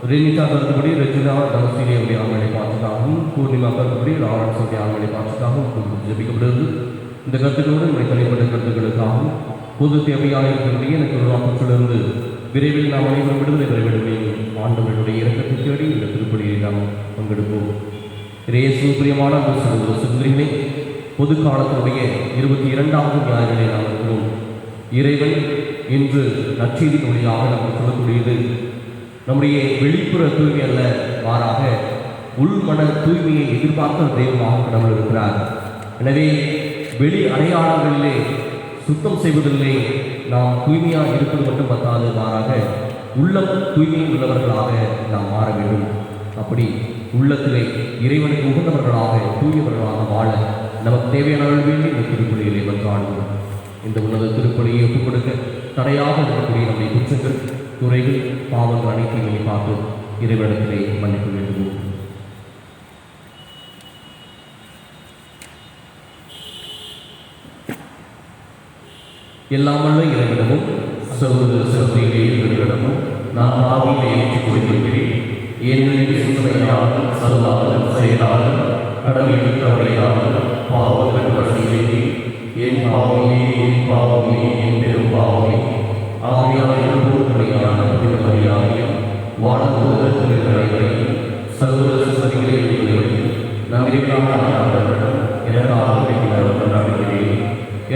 रेनिका கருத்துப்படி ரெஜினா தனஸ்ரீயுடைய ஆண்களை பார்த்துக்காகவும் பூர்ணிமா கருத்துப்படி லாரன்ஸுடைய ஆண்களை பார்த்துக்காகவும் ஜெபிக்கப்படுகிறது. இந்த கருத்துக்களோடு நம்முடைய தனிப்பட்ட கருத்துக்களுக்காகவும் பொது தேவையாக இருக்கக்கூடிய எனக்கு உருவாக்கத்திலிருந்து விரைவில் நாம் அனைவரும் விடுதலை பெற வேண்டும். ஆண்டவர்களுடைய இறக்கத்தை தேடி இந்த திருப்பலியை நாம் பங்கெடுப்போம். இயேசு பிரியமான அந்த சகோதரிகளே, பொது காலத்தினுடைய 22வது ஞாயிறிலே நாம் இருக்கிறோம். இறைவன் இன்று நற்செய்தி மொழியாக நமக்கு சொல்லக்கூடியது நம்முடைய வெளிப்புற தூய்மை அல்ல, மாறாக உள்மன தூய்மையை எதிர்பார்க்கிற தெய்வமாக கடவுள் இருக்கிறார். எனவே வெளி அடையாளங்களிலே சுத்தம் செய்வதில்லை நாம் தூய்மையாக இருப்பது மட்டும் பத்தாது, மாறாக உள்ளம் தூய்மை உள்ளவர்களாக நாம் மாற வேண்டும். அப்படி உள்ளத்திலே இறைவனுக்கு உகந்தவர்களாக தூயவர்களாக வாழ நமக்கு தேவையான வேண்டி இந்த திருப்பலியிலே மன்றாடுவோம். இந்த உன்னத திருப்பலியை ஒப்புக் கொடுக்க தடையாக இருக்கக்கூடிய நம்முடைய குற்றங்கள், குறைகள், பாவங்கள் அனைத்தையும் பார்த்து இறைவனிடத்திலே மன்னிப்பு வேண்டுவோம். எல்லாமல்ல இறைவனிடமும் சகோதர சகோதரிகளிடமும் நான் பாவியை ஏற்றுக் கொள்கிறேன். ஏனெனில் சிந்தனையாலும் சொல்லாலும் செயலாலும் கடமையில் தவறையாலும் பாவங்கள் செய்தேன். என் பாவமே என் பாவமே என் பெரும் பாவமே. ஆவியாரையும் பூர்வனையான திருமதியாரையும் வாழ்த்துவதற்களையும் சகோதர சகோதரிகளையும் நாம் எனக்காக கொண்டாடுகிறேன்.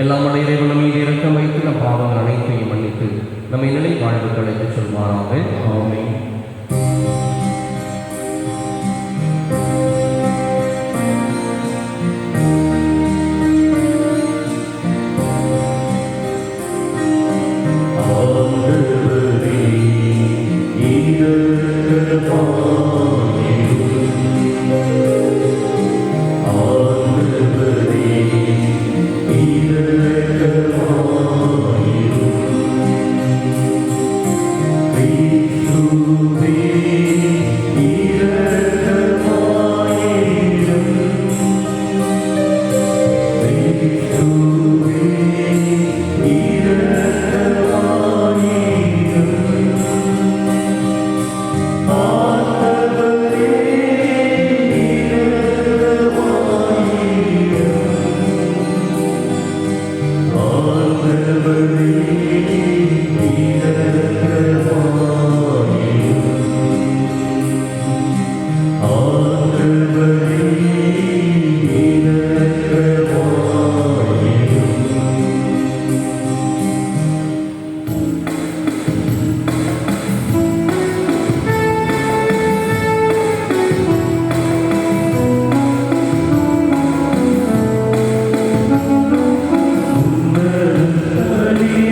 எல்லாம் இறைவன் மீது இரக்கம் வைத்து நம் பாவங்கள் அனைத்தையும் மன்னித்து நம்மை நிலை வாழ்வுக்கு அழைத்து சொல்வாராக. ஆமென். Amen.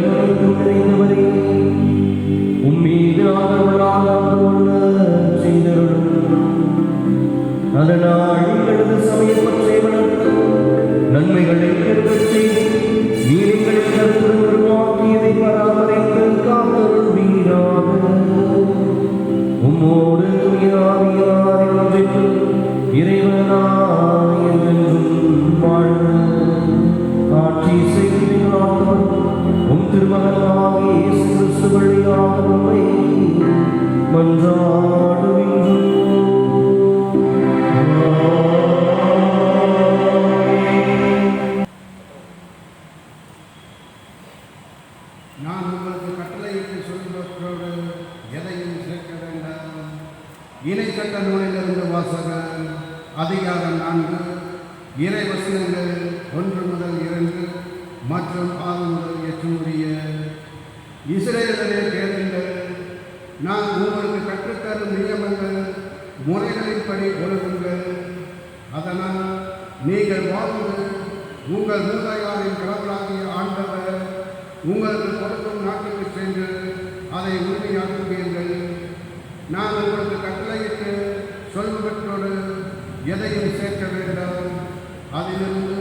உலகனைத்தும் நிறைந்தவரே, உம்மீது ஆதரவுள்ள செய்தருளும். அதனால் எங்களது சமயப்பற்றை வளர்த்து நன்மைகளை பெருகச் செய்து நீர் எங்களின் கருத்துடன் உருவாக்கியதை பராமரித்து காத்தருள்வீராக. உம்மோடு தூய ஆவியாரை ஒன்றித்து இறைவனாய் என்றென்றும் வாழ்ந்து ஆட்சி செய்கிறார். உம் திருமகனாகிய இயேசு கிறிஸ்து வழியாக உம்மை மன்றாடுகின்றோம். நான் உங்களுக்கு கட்டளையிட்டு சொல்வதோடு எதையும் சேர்க்க வேண்டாம். இணை சட்ட நூலிலிருந்து வாசகம். அதிகாரம் 4, இறை வசனங்கள் 1 முதல் 2 மற்றும் 6 முதல் 8 முடிய. இஸ்ரேலரே கேளுங்கள், நான் உங்களுக்கு கற்றுத்தரும் நியமங்கள் முறைகளின்படி ஒழுகுங்கள். அதனால் நீங்கள் வாழ்ந்து உங்கள் மூதாதையரின் கடவுளாகிய ஆண்டவர் உங்களுக்கு கொடுக்கும் நாட்டுக்கு சென்று அதை உறுதியாக்குவீர்கள். நான் உங்களுக்கு கட்டளையிட்டு சொல்வதோடு எதையும் சேர்க்க வேண்டாம், அதிலிருந்து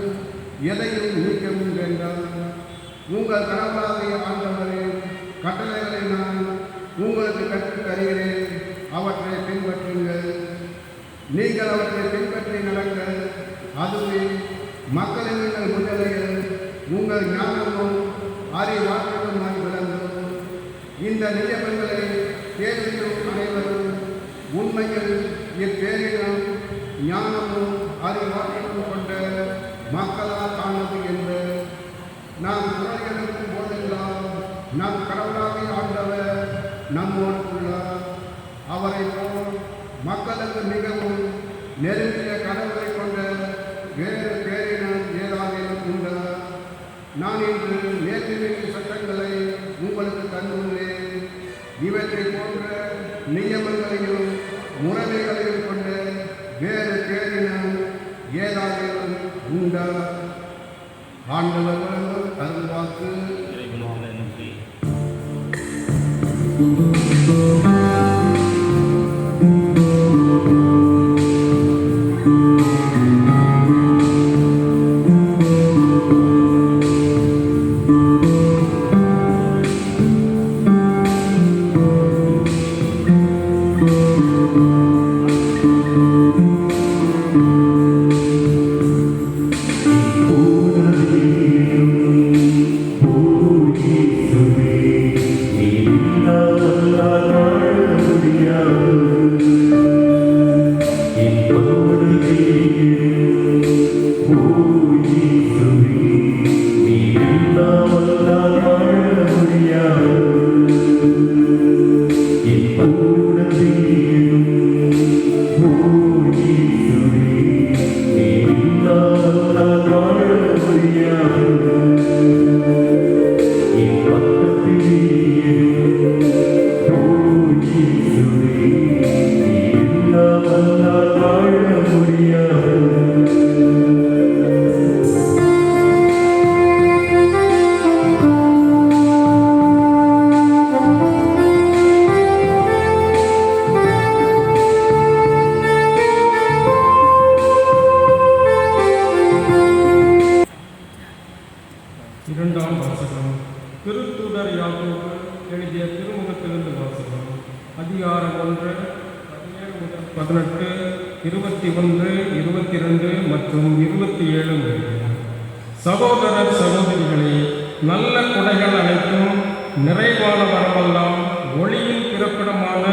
எதையும் நீக்கவும் வேண்டாம். உங்கள் கடவுளாகிய ஆண்டவரின் கட்டளைகளை நான் உங்களுக்கு கற்றுத் தருகிறேன், அவற்றை பின்பற்றுங்கள். நீங்கள் அவற்றை பின்பற்றி நடங்கள், அதுவே மக்களின் நீங்கள் முன்னிலையில் உங்கள் ஞானமும் அறிவாற்றலுமாய் விளங்கும். இந்த நியமங்களை கேள்வியும் அனைவரும் உண்மையில் இப்பேரிடம் ஞானமும் அறிவாற்றலும் கொண்ட மக்களால் ஆனது என்று நாம் குரல் எழுப்பும் போதெல்லாம் நம் கடவுளாகிய ஆண்டவர் நம்மோடு உள்ளார். அவரை போல் மக்களுக்கு மிகவும் நெருங்கிய கடவுளை கொண்ட வேறு பேரினம் ஏதாகிலும் உண்டா? நான் இன்று நேர்மையான சட்டங்களை உங்களுக்கு தந்துள்ளேன். இவற்றை போன்ற நியமங்களையும் முறைமைகளையும் கொண்ட வேறு பேரினம் ஏதாகிலும் உண்டா? ஆண்டவர் வழங்கும் அருள்வாக்கு. இரண்டாம் வாசகம். திருத்தூதர் யாக்கோபு எழுதிய திருமுகத்திலிருந்து வாசகம். அதிகாரம் 1, 17 முதல் 18, 21, 22 மற்றும் 27. சகோதரர் சகோதரிகளே, நல்ல குடைகள் அனைத்தும் நிறைவான வரமெல்லாம் ஒளியின் பிறப்பிடமான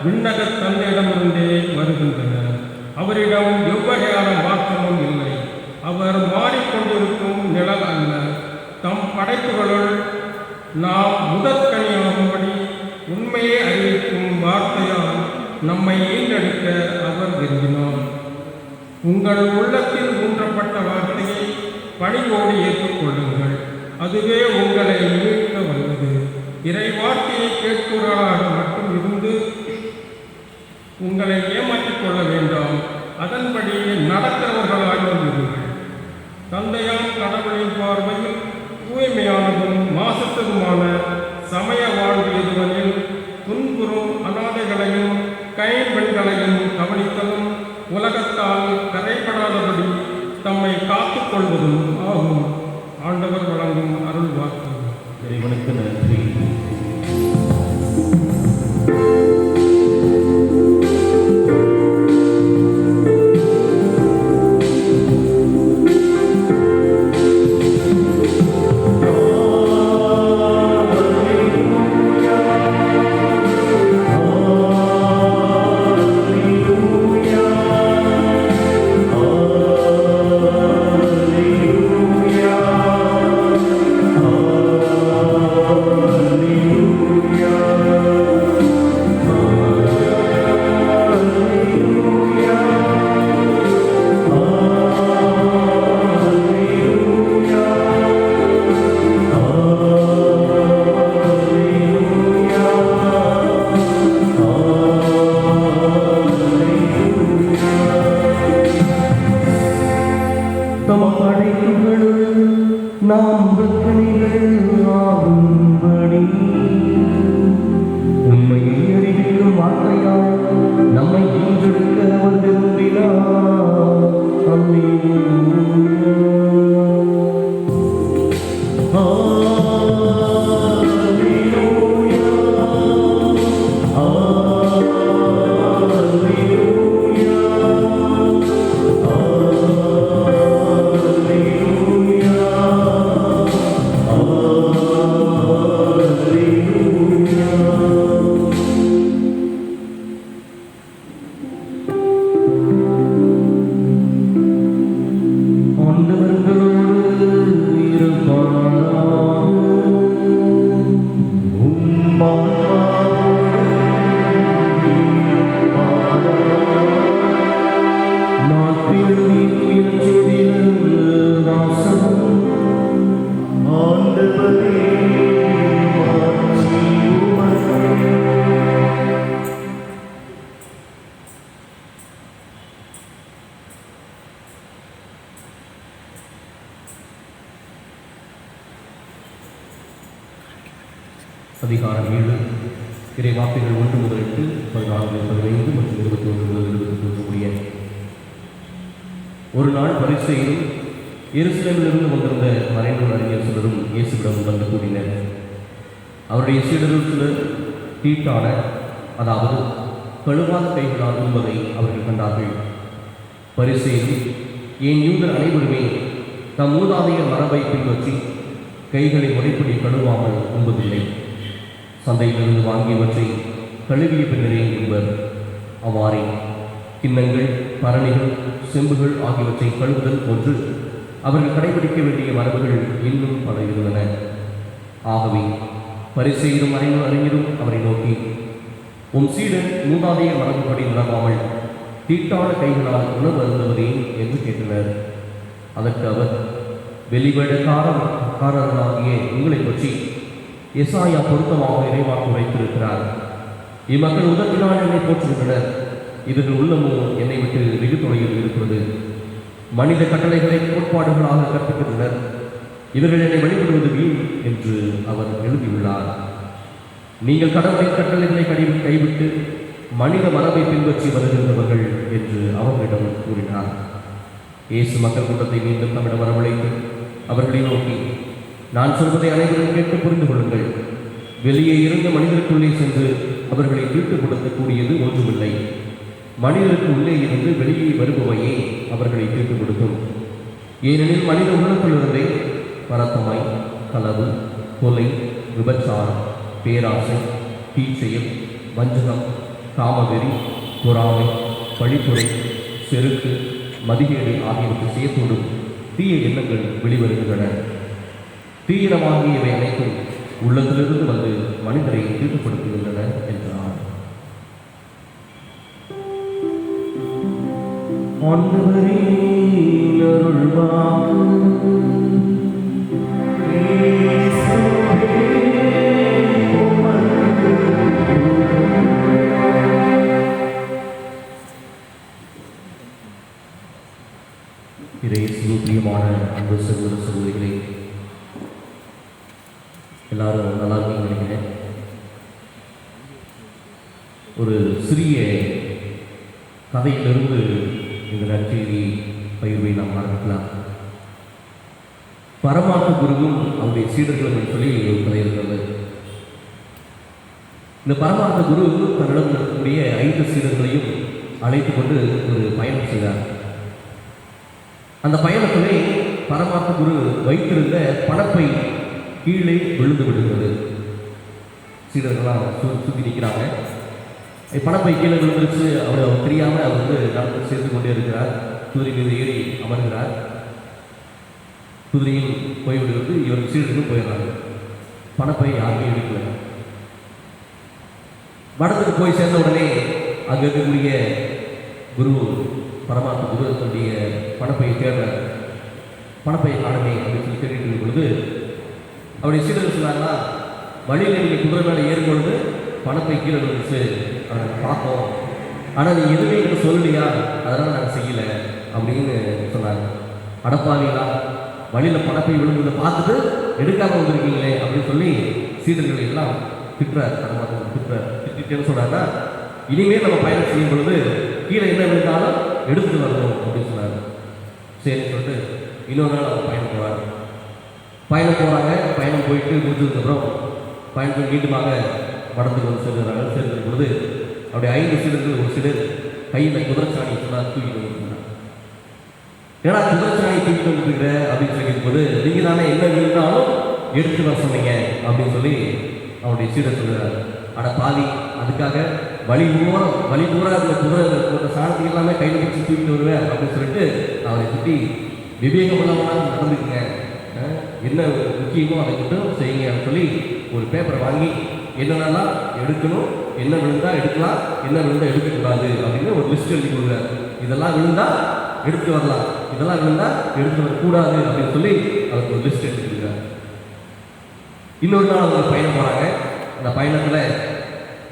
விண்ணகத் தந்தையிடமிருந்தே வருகின்றன. அவரிடம் எவ்வகையான மாற்றமும் இல்லை. அவர் மாறிக்கொண்டிருக்கும் நிழல் அல்ல. தம் படைப்புகளுள் நாம் முதற்கனியாகும்படி உண்மையை அறிவிக்கும் வார்த்தையால் நம்மை ஈண்டெடுக்க அவர் விரும்பினார். உங்கள் உள்ளத்தில் ஊன்றப்பட்ட வார்த்தையை பணிவோடு ஏற்றுக்கொள்ளுங்கள், அதுவே உங்களை மீட்க வல்லது. இறை வார்த்தையை கேட்பவர்களாக மட்டும் இருந்து உங்களை ஏமாற்றிக் கொள்ள வேண்டாம், அதன்படி நடக்கிறவர்களாக இருங்கள். தந்தையாம் கடவுளின் பார்வையில் தூய்மையானதும் மாசற்றதுமான கொள்வதும் ஆகும். ஆண்டவர் வழங்கும் அருள் வாக்கு. இறைவனுக்கு நன்றி. நாம் ஆகும்படி உண்மையை அறிவிக்கும் வார்த்தையால் நம்மை ஈன்றெடுக்க அவர் விரும்பினார். அதிகாரம் 7 இறை வார்த்தைகள் 1 முதல் 8, 14, 15 மற்றும் 21 முதல் 23 முடிய. ஒரு நாள் பரிசேயரும் எருசலேமிலிருந்து வந்திருந்த மறைநூல் அறிஞர் சிலரும் இயேசுவிடம் வந்து கூடினர். அவருடைய சீடர்கள் சிலர் தீட்டான, அதாவது கழுவாத கைகளால் உண்பதை அவர்கள் கண்டார்கள். பரிசேயரும் என் யூதர் அனைவருமே தம் மூதாதையர் மரபை பின்பற்றி கைகளை முறைப்படி கழுவாமல் உண்பதில்லை. சந்தையிலிருந்து வாங்கியவற்றை கழுவிய பின்னரே என்பர். அவ்வாறே கிண்ணங்கள், பரணிகள், செம்புகள் ஆகியவற்றை கழுவுதல் போன்று அவர்கள் கடைபிடிக்க வேண்டிய மரபுகள் இன்னும் பல இருந்தன. ஆகவே பரிசேயரும் மறைநூல் அறிஞரும் அவரை நோக்கி, உம் சீடன் மூதாதையர் மரபுப்படி உணவாமல் தீட்டான கைகளால் உணவு அருந்துவதே என்று கேட்டனர். அதற்கு அவர், வெளிவேடக்காரர்களாகிய உங்களை பற்றி எசாயா பொருத்தமாக இறைவாக்கு வைத்திருக்கிறார். இம்மக்கள் உதவினால் என்னை போற்றுகின்றனர், இவர்கள் உள்ளமோ என்னை விட்டு வெகு தொலைவில் இருக்கிறது. மனித கட்டளைகளை கோட்பாடுகளாக கற்பிக்கின்றனர், இவர்கள் என்னை வழிபடுவது வீண் என்று அவர் எழுதியுள்ளார். நீங்கள் கடவுளின் கட்டளைகளை கைவிட்டு மனித மரபை பின்பற்றி வருகின்றவர்கள் என்று அவர்களிடம் கூறினார். இயேசு மக்கள் கூட்டத்தை மீண்டும் தம்மிடம் வரவழைத்து அவர்களை நோக்கி, நான் சொல்வதை அனைவரும் கேட்டு புரிந்து கொள்ளுங்கள். வெளியே இருந்த மனிதருக்குள்ளே சென்று அவர்களை தீட்டுப்படுத்தக்கூடியது ஒன்றுமில்லை. மனிதருக்கு உள்ளே இருந்து வெளியே வருபவையே அவர்களை தீட்டுப்படுத்தும். ஏனெனில் மனித உள்ளத்திலிருந்தே பரத்தமை, களவு, கொலை, விபச்சாரம், பேராசை, தீச்செயல், வஞ்சகம், காமவெறி, பொறாமை, பழிப்புரை, செருக்கு, மதிகேடு ஆகியவற்றை சேர்த்தோடும் தீய எண்ணங்கள் வெளிவருகின்றன. தீவிரமாகியவை அனைத்தும் உள்ளத்திலிருந்து வந்து மனிதரை தீட்டுப்படுத்துகின்றன என்றார். பிரியமான அன்பு சகோதர சகோதரிகளே, எல்லாரும் நல்லா இருக்கீங்க நினைக்கிறேன். ஒரு சிறிய கதையிலிருந்து இந்த நற்செய்தி பகிர்வை நாம் ஆரம்பிக்கலாம். பரமார்த்த குருவும் அவருடைய சீடர்களும் என்று சொல்லி ஒரு கதை இருக்கிறது. இந்த பரமார்த்த குரு தன்னிடம் இருக்கக்கூடிய 5 சீடர்களையும் அழைத்து கொண்டு ஒரு பயணம் செய்தார். அந்த பயணத்திலே பரமார்த்த குரு வைத்திருந்த பணப்பை கீழே விழுந்து விடுகிறது. சீடர்களாக சுற்றி நிற்கிறாங்க. பணப்பை கீழே விழுந்துருச்சு. அவர் தெரியாமல் அவர் நடந்து சேர்த்து கொண்டே இருக்கிறார். குதிரை மீது ஏறி அமர்கிறார். குதிரையில் போய்விடுவது இவர் சீடர்களும் போயிடுறாங்க. பணப்பை யாருமே எடுக்கல. மடத்துக்கு போய் சேர்ந்த உடனே அங்கே இருக்கக்கூடிய குரு பரமாத்மா குரு தன்னுடைய பணப்பையை தேடுறார். பணப்பையை காணமே அப்படின்னு சொல்லி தேடிட்டு இருக்கும் பொழுது அவருடைய சீடர்கள் சொன்னாங்கன்னா, வழியில் நீங்கள் குதிரை மேலே ஏறும் பொழுது பணப்பை கீழே விழுந்துச்சு, அதை பார்த்தோம், ஆனால் நீ எதுவுமே எனக்கு சொல்லலையா, அதனால் நாங்கள் செய்யலை அப்படின்னு சொன்னாங்க. அடப்பாவீங்களா, வழியில் பணப்பை விழுந்ததை பார்த்துட்டு எடுக்காமல் வந்திருக்கீங்களே அப்படின்னு சொல்லி சீடர்கள் எல்லாம் திட்டுறார். பரமாத்மா திட்டுறார். திட்டேன்னு சொல்கிறாங்கன்னா, இனிமேல் நம்ம பயணம் செய்யும் பொழுது கீழே என்ன விழுந்தாலும் எடுத்து வரணும் அப்படின்னு சொன்னாங்க. சரின்னு சொல்லிட்டு இன்னொரு நாள் அவர் பயணம் போகிறார். பயணம் போகிறாங்க. பயணம் போயிட்டு முடிச்சதுக்கப்புறம் பயணத்தை மீண்டுமாக மடத்துக்கு வந்து சேர்ந்துடுறாங்க. சேர்ந்துடும் பொழுது அவருடைய 5 சீடர்கள் ஒரு சீடர் கையில் குதிரைச்சாணி சொன்னால் தூக்கிட்டு வந்துருந்தாங்க. ஏன்னா குதிரைச்சாணி தூக்கிட்டு வந்துருக்கிற அப்படின்னு சொல்லியிருக்கும்போது, நீங்கள் தானே என்ன விழுந்தாலும் எடுத்து வர சொன்னீங்க அப்படின்னு சொல்லி அவருடைய சீடர் சொல்கிறார். ஆனால் பாதி அதுக்காக வழி பூரா இந்த குதிரை போன்ற சாணத்துக்கு எல்லாமே கையில் வச்சு தூக்கிட்டு வருவேன் அப்படின்னு சொல்லிட்டு அவரை சுற்றி விவேகம் இல்லாமல் நடந்துக்குங்க, என்ன முக்கியமோ அதை மட்டும் செய்யுங்க அப்படின்னு சொல்லி ஒரு பேப்பரை வாங்கி என்னென்னலாம் எடுக்கணும், என்ன விழுந்தால் எடுக்கலாம், என்ன விழுந்தால் எடுக்கக்கூடாது அப்படின்னு ஒரு லிஸ்ட் எழுதி கொடுக்குறாரு. இதெல்லாம் விழுந்தால் எடுத்து வரலாம், இதெல்லாம் விழுந்தால் எடுத்து வரக்கூடாது அப்படின்னு சொல்லி அவருக்கு ஒரு லிஸ்ட் எடுத்து கொடுக்குறாரு. இன்னொரு நாள் அவங்க பயணம் போகிறாங்க. அந்த பயணத்தில்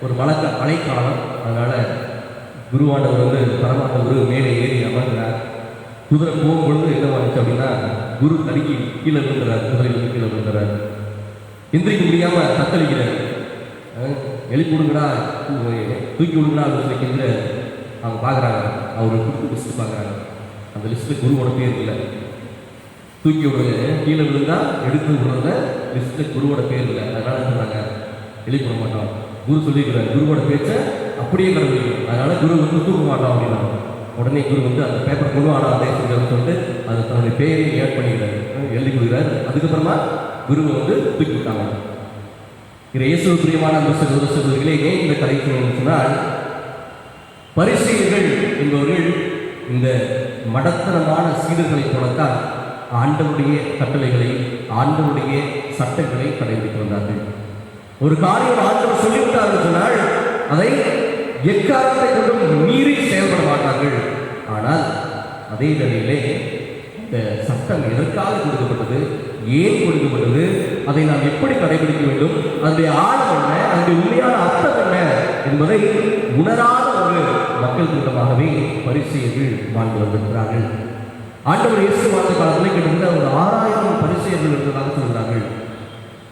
ஒரு மழைக்காலம். அதனால் குருவானவர் வந்து பரமாத்மா குரு மேலே ஏறி அமர்கிறார். குதிரை போகும்பொழுது என்ன வந்துச்சு அப்படின்னா, குரு தடுக்கி கீழே விழுந்துறார். குதிரையிலிருந்து கீழே விழுந்துறார். எந்திரிக்க முடியாமல் தத்தளிக்கிறார். எழுப்பி விடுங்கடா, தூக்கி விடுங்கடா அப்படின்னு சொல்லி கெஞ்சிற அவங்க பார்க்குறாங்க. அவர் கொடுத்து லிஸ்ட்டு பார்க்குறாங்க. அந்த லிஸ்ட்டில் குருவோட பேர் இல்லை. தூக்கி விடுங்க, கீழே விழுந்தா எடுத்து விடுறத லிஸ்ட்டில் குருவோட பேர் இல்லை. அதனால் சொன்னாங்க எழுப்பி விட மாட்டோம். குரு சொல்லியிருக்கிறார், குருவோட பேச்சை அப்படியே கடைபிடிக்கும், அதனால் குரு வந்து தூக்க மாட்டோம் அப்படின்னா. உடனே குரு வந்து அந்த பேப்பர் கொண்டு ஆனால் அதே செஞ்சு சொல்லிட்டு அது தன்னுடைய பேரை ஏட் பண்ணிக்கிறார், எழுதி கொடுக்குறாரு. அதுக்கப்புறமா குருவை வந்து தூக்கி விட்டாங்க. இது இயேசு பிரியமான அந்த சகோதரர்களே, ஏன் இந்த கதை சொன்னால், பரிசேயர்கள் என்பவர்கள் இந்த மடத்தனமான சீடர்களை போலத்தான் ஆண்டவருடைய கட்டளைகளை, ஆண்டவருடைய சட்டங்களை கடைபிடித்து வந்தார்கள். ஒரு காரியம் ஆண்டவர் சொல்லிவிட்டார்கள் சொன்னால் அதை எக்காரணத்தை கொண்டும் மீறி செயல்பட மாட்டார்கள். ஆனால் அதே வேளையிலே இந்த சட்டம் எதற்காக கொடுக்கப்பட்டது, ஏன் கொடுக்கப்பட்டது, அதை நாம் எப்படி கடைபிடிக்க வேண்டும், அதனுடைய ஆழம் என்ன, அதனுடைய உண்மையான அர்த்தம் என்ன என்பதை உணராத ஒரு மக்கள் கூட்டமாகவே பரிசேயர்கள் வாழ்ந்து வந்திருக்கிறார்கள். ஆண்டவர் இயேசு வாழ்ந்த காலத்தில் கிட்டத்தட்ட ஒரு 6000 பரிசேயர்கள் இருந்ததாக சொல்கிறார்கள்.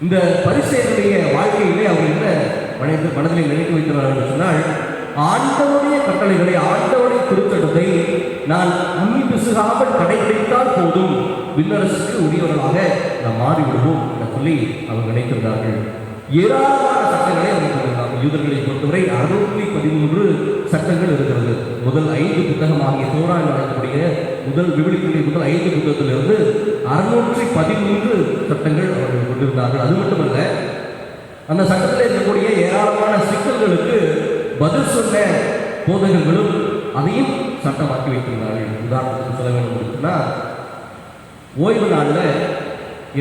இந்த பரிசேயருடைய வாழ்க்கையிலே அவர் என்ன மனதில் நினைத்து வைக்கிறார்கள் சொன்னால், ஆண்டவருடைய கட்டளைகளை, ஆண்டவருடைய திருச்சட்டத்தை நான் உண்மை பிசுகாமல் கடைபிடித்தால் போதும், விண்ணரசுக்கு உரியவர்களாக நாம் மாறிவிடுவோம் என சொல்லி அவர் நினைத்திருந்தார்கள். ஏராளமான சட்டங்களை அவர் கொண்டிருந்தார். யூதர்களை பொறுத்தவரை 613 சட்டங்கள் இருக்கிறது. முதல் 5 புத்தகம் ஆகிய தோரா நடக்கக்கூடிய முதல் விவிலியத்தினுடைய முதல் 5 புத்தகத்திலிருந்து 613 சட்டங்கள் அவர்கள் கொண்டிருந்தார்கள். அது மட்டுமல்ல, அந்த சட்டத்தில் இருக்கக்கூடிய ஏராளமான சிக்கல்களுக்கு பதில் சொன்ன போதகர்களும் அதையும் சட்டமாக்கி வைத்திருந்தார்கள். உதாரணத்துக்கு சொல்ல வேண்டும் அப்படின்னா, ஓய்வு நாளில்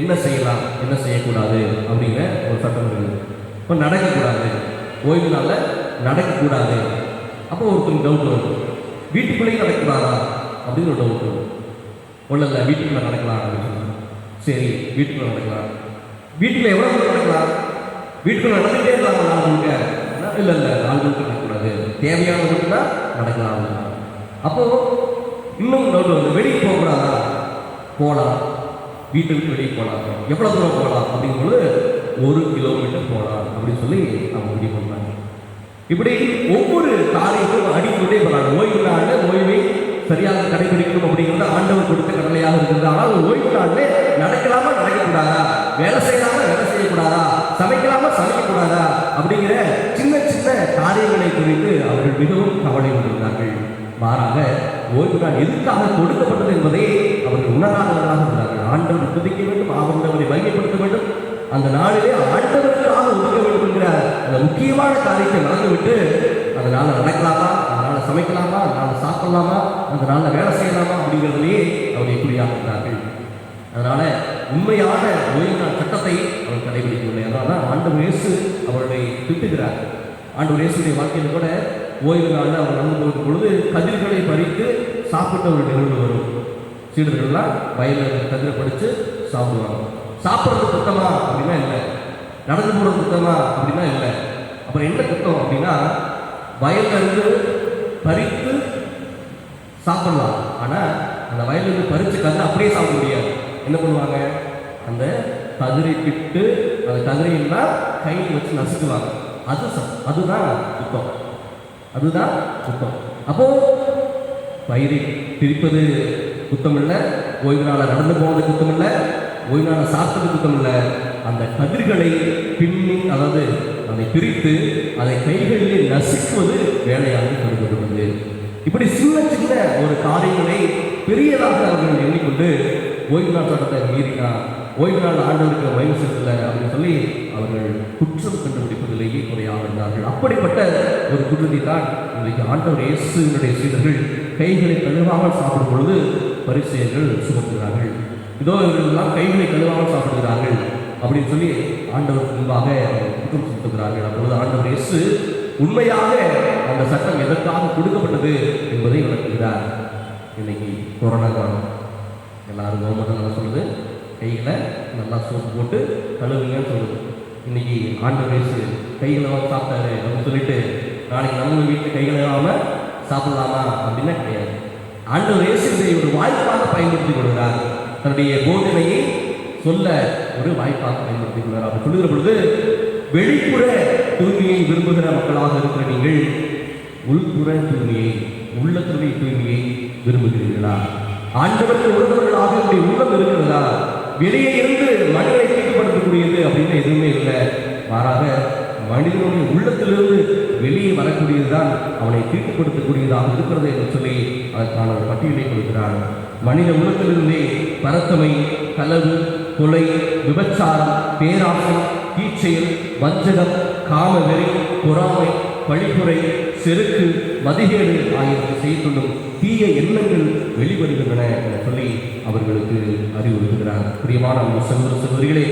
என்ன செய்யலாம், என்ன செய்யக்கூடாது அப்படிங்கிற ஒரு சட்டம் இருக்குது. இப்போ நடக்கக்கூடாது, ஓய்வு நாளில் நடக்கக்கூடாது. அப்போ ஒருத்தருக்கு டவுட் வரும், வீட்டுக்குள்ளேயும் நடக்கக்கூடாதா அப்படின்னு ஒரு டவுட் வரும். ஒன்றும் இல்லை, வீட்டுக்குள்ளே நடக்கலாம் அப்படின்னு சொல்லி, சரி வீட்டுக்குள்ளே நடக்கலாம். வீட்டுக்குள்ளே எவ்வளோ நடக்கலாம், வீட்டுக்குள்ளே நடந்துகிட்டே இருக்கலாம் நாள் முழுக்க. இல்லை இல்லை, நாள் முழுக்க நடக்கக்கூடாது, தேவையான மட்டும்தான் நடக்கலாம். அப்போது இன்னும் டவுட் வந்து, வெளியே போகக்கூடாதா, போகலாம், வீட்டை விட்டு வெளியே போகலாம். எவ்வளோ தூரம் போகலாம் அப்படிங்கும்போது 1 கிலோமீட்டர் போகலாம் அப்படின்னு சொல்லி அவங்க முடிவு பண்ணுறாங்க. இப்படி ஒவ்வொரு காரியத்தையும் அடிக்கொண்டே போகிறாங்க. ஓய்வு நாளில் ஓய்வை சரியாக கடைபிடிக்கணும் அப்படிங்கிறது ஆண்டவர் கொடுத்த கடமையாக இருக்கிறது. ஆனால் ஓய்வு நாளிலே நடக்கலாமா நடக்கக்கூடாதா, வேலை செய்யலாமா வேலை செய்யக்கூடாதா, சமைக்கலாமா சமைக்கக்கூடாதா அப்படிங்கிற சின்ன சின்ன காரியங்களை குறித்து அவர்கள் மிகவும் கவலை கொண்டிருந்தார்கள். மாறாக ஓய்வு நாள் எதுக்காக கொடுக்கப்பட்டது என்பதை அவர்கள் உணராதவர்களாக இருந்தார்கள். ஆண்டவர் துதிக்க வேண்டும், ஆண்டவரை மையப்படுத்த வேண்டும், அந்த நாளிலே ஆண்டவருக்காக ஒதுக்க வேண்டும் என்கிற அந்த முக்கியமான காரியத்தை மறந்துவிட்டு அதனால நடக்கலாமா, அதனால சமைக்கலாமா, அதனால சாப்பிடலாமா, அதனால வேலை செய்யலாமா அப்படிங்கிறதுலேயே அவரை குறியாக இருந்தார்கள். அதனால உண்மையான ஓய்வு நாள் சட்டத்தை அவர் கடைபிடிக்கவில்லை. அதனால தான் ஆண்டவர் இயேசு அவர்களை திட்டுகிறார். ஆண்டவர் இயேசுடைய வாழ்க்கையில் கூட ஓய்வு நாளில் அவர் நடந்து போகும் பொழுது கதிர்களை பறித்து சாப்பிட்ட ஒரு நிகழ்வு வரும். சீடர்கள்லாம் வயலில் கதிரை படித்து சாப்பிடுவாங்க. சாப்பிட்றது குத்தமா அப்படின்னா இல்லை, நடந்து போகிறது குத்தமா அப்படின்னா இல்லை. அப்புறம் என்ன குத்தம் அப்படின்னா, வயல்ல இருந்து பறித்து சாப்பிடலாம், ஆனால் அந்த வயலிருந்து பறித்து கதிரை அப்படியே சாப்பிட முடியாது. என்ன பண்ணுவாங்க, அந்த கதிரை கிட்டு அந்த கதிரையெல்லாம் கையில் வச்சு நசுக்குவாங்க. அதுதான் குத்தம், அதுதான் குத்தம். அப்போ பயிரை பிரிப்பது குத்தம் இல்லை, ஓய்வு நாளை நடந்து போவது குத்தம் இல்லை, ஓய்வு நாளை சாப்பிட்டது குத்தம் இல்லை. அந்த கதிர்களை பின்னி, அதாவது அதை பிரித்து அதை கைகளிலே நசுக்குவது வேலையாக கருதப்படுகிறது. இப்படி சின்ன சின்ன ஒரு காரியங்களை பெரியதாக அவர்கள் எண்ணிக்கொண்டு ஓய்வு நாள் சட்டத்தை மீறினா, ஓய்வு நாள் ஆண்டவருக்கு வயது செலுத்தலை அப்படின்னு சொல்லி அவர்கள் குற்றம் கண்டுபிடிப்பதிலேயே குறையாக இருந்தார்கள். அப்படிப்பட்ட ஒரு குற்றத்தை தான் இன்றைக்கு ஆண்டவர் இயேசுவினுடைய சீடர்கள் கைகளை கழுவாமல் சாப்பிடும் பொழுது பரிசேயர்கள் சுமத்துகிறார்கள். இதோ இவர்களெல்லாம் கைகளை கழுவாமல் சாப்பிடுகிறார்கள் அப்படின்னு சொல்லி ஆண்டவருக்கு முன்பாக குற்றம் சுமத்துகிறார்கள். அப்பொழுது ஆண்டவர் இயேசு உண்மையாக அந்த சட்டம் எதற்காக கொடுக்கப்பட்டது என்பதை விளக்குகிறார். இன்னைக்கு கொரோனா காலம், எல்லாரும் கவர்மெண்ட் நல்லா சொல்லுது, கைகளை நல்லா சோப்பு போட்டு கழுவுங்கன்னு சொல்லுது. இன்னைக்கு ஆண்டவர் இயேசு கைகளை சாப்பிட்டாரு அப்படின்னு சொல்லிட்டு நாளைக்கு நம்ம வீட்டில் கைகளாமல் சாப்பிடலாமா அப்படின்னா கிடையாது. ஆண்டவர் இயேசு இதை ஒரு வாய்ப்பாக பயன்படுத்தி கொள்கிறார். தன்னுடைய போதனையை சொல்ல ஒரு வாய்ப்பாக பயன்படுத்திக் கொள்கிறார். அப்படி சொல்லுகிற பொழுது, வெளிப்புற தூய்மையை விரும்புகிற மக்களாக இருக்கிற நீங்கள் உள்புற தூய்மையை, உள்ளத்துடைய தூய்மையை விரும்புகிறீர்களா? ஆண்டவருக்கு உறந்தவர்களாக இப்படி உள்ளம் இருக்கிறதா? வெளியே இருந்து மனிதனை தீட்டுப்படுத்தக்கூடியது அப்படின்னு எதுவுமே இல்லை. மாறாக மனிதனுடைய உள்ளத்திலிருந்து வெளியே வரக்கூடியதுதான் அவனை தீட்டுப்படுத்தக்கூடியதாக இருக்கிறது என்று சொல்லி அதற்கான ஒரு பட்டியலை கொடுக்கிறார். மனித உள்ளத்திலிருந்தே பரத்தமை, களவு, கொலை, விபச்சாரம், பேராசை, தீச்செயல், வஞ்சகம், காமவெறி, பொறாமை, பழிப்புரை, செருக்கு, மதிகேடு ஆகியவற்றை செய்துள்ளும் தீய எண்ணங்கள் வெளிவருகின்றன என சொல்லி அவர்களுக்கு அறிவுறுத்துகிறார். பிரியமான சகோதர சகோதரிகளே,